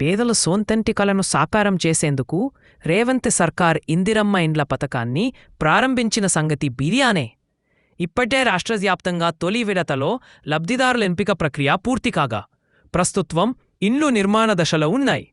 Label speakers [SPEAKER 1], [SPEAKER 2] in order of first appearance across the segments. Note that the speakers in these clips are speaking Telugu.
[SPEAKER 1] పేదల సొంతంటి కలను సాకారం చేసేందుకు రేవంత్ సర్కార్ ఇందిరమ్మ ఇండ్ల పథకాన్ని ప్రారంభించిన సంగతి బిర్యానే. ఇప్పటే రాష్ట్రవ్యాప్తంగా తొలి విడతలో లబ్ధిదారుల ఎంపిక ప్రక్రియ పూర్తికాగా ప్రస్తుతం ఇండ్లు నిర్మాణ దశలో ఉన్నాయి.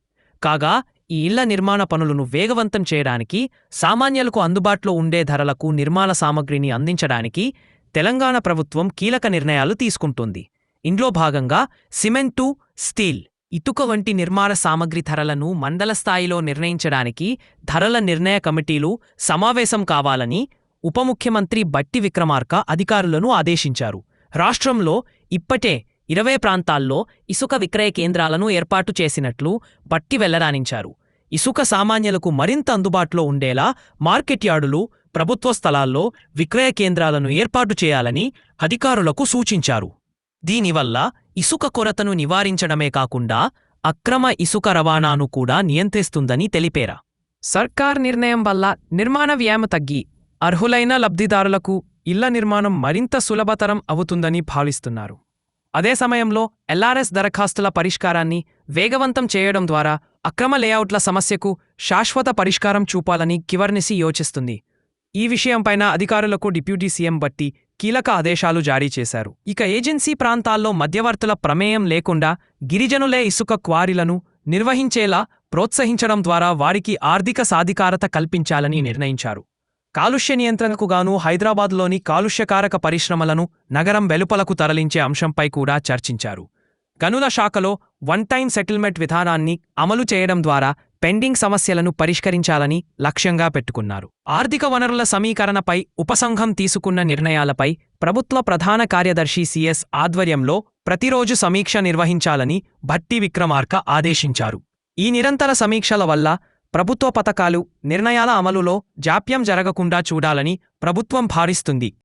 [SPEAKER 1] కాగా ఈ ఇళ్ల నిర్మాణ పనులను వేగవంతం చేయడానికి, సామాన్యులకు అందుబాటులో ఉండే ధరలకు నిర్మాణ సామగ్రిని అందించడానికి తెలంగాణ ప్రభుత్వం కీలక నిర్ణయాలు తీసుకుంటోంది. ఇందులో భాగంగా సిమెంటు, స్టీల్, ఇటుక వంటి నిర్మాణ సామగ్రి ధరలను మండల స్థాయిలో నిర్ణయించడానికి ధరల నిర్ణయ కమిటీలు సమావేశం కావాలని ఉప ముఖ్యమంత్రి బట్టి విక్రమార్క అధికారులను ఆదేశించారు. రాష్ట్రంలో ఇప్పటే 20 ప్రాంతాల్లో ఇసుక విక్రయ కేంద్రాలను ఏర్పాటు చేసినట్లు బట్టి వెల్లడించారు. ఇసుక సామాన్యులకు మరింత అందుబాటులో ఉండేలా మార్కెట్ యార్డులు, ప్రభుత్వ స్థలాల్లో విక్రయ కేంద్రాలను ఏర్పాటు చేయాలని అధికారులకు సూచించారు. దీనివల్ల ఇసుక కొరతను నివారించడమే కాకుండా అక్రమ ఇసుక రవాణాను కూడా నియంత్రిస్తుందని తెలిపారు. సర్కార్ నిర్ణయం వల్ల నిర్మాణ వ్యయం తగ్గి అర్హులైన లబ్ధిదారులకు ఇళ్ల నిర్మాణం మరింత సులభతరం అవుతుందని భావిస్తున్నారు. అదే సమయంలో ఎల్ఆర్ఎస్ దరఖాస్తుల పరిష్కారాన్ని వేగవంతం చేయడం ద్వారా అక్రమ లేఅవుట్ల సమస్యకు శాశ్వత పరిష్కారం చూపాలని కివర్నిసి యోచిస్తుంది. ఈ విషయంపైన అధికారులకు డిప్యూటీ సీఎం బట్టి కీలక ఆదేశాలు జారీ చేశారు. ఇక ఏజెన్సీ ప్రాంతాల్లో మధ్యవర్తుల ప్రమేయం లేకుండా గిరిజనులే ఇసుక క్వారీలను నిర్వహించేలా ప్రోత్సహించడం ద్వారా వారికి ఆర్థిక సాధికారత కల్పించాలని నిర్ణయించారు. కాలుష్య నియంత్రణకు గాను హైదరాబాద్లోని కాలుష్యకారక పరిశ్రమలను నగరం వెలుపలకు తరలించే అంశంపై కూడా చర్చించారు. గనుల శాఖలో వన్ టైం సెటిల్మెంట్ విధానాన్ని అమలు చేయడం ద్వారా పెండింగ్ సమస్యలను పరిష్కరించాలని లక్ష్యంగా పెట్టుకున్నారు. ఆర్థిక వనరుల సమీకరణపై ఉపసంఘం తీసుకున్న నిర్ణయాలపై ప్రభుత్వ ప్రధాన కార్యదర్శి సిఎస్ ఆధ్వర్యంలో ప్రతిరోజు సమీక్ష నిర్వహించాలని భట్టి విక్రమార్క ఆదేశించారు. ఈ నిరంతర సమీక్షల వల్ల ప్రభుత్వ పథకాలు, నిర్ణయాల అమలులో జాప్యం జరగకుండా చూడాలని ప్రభుత్వం భావిస్తుంది.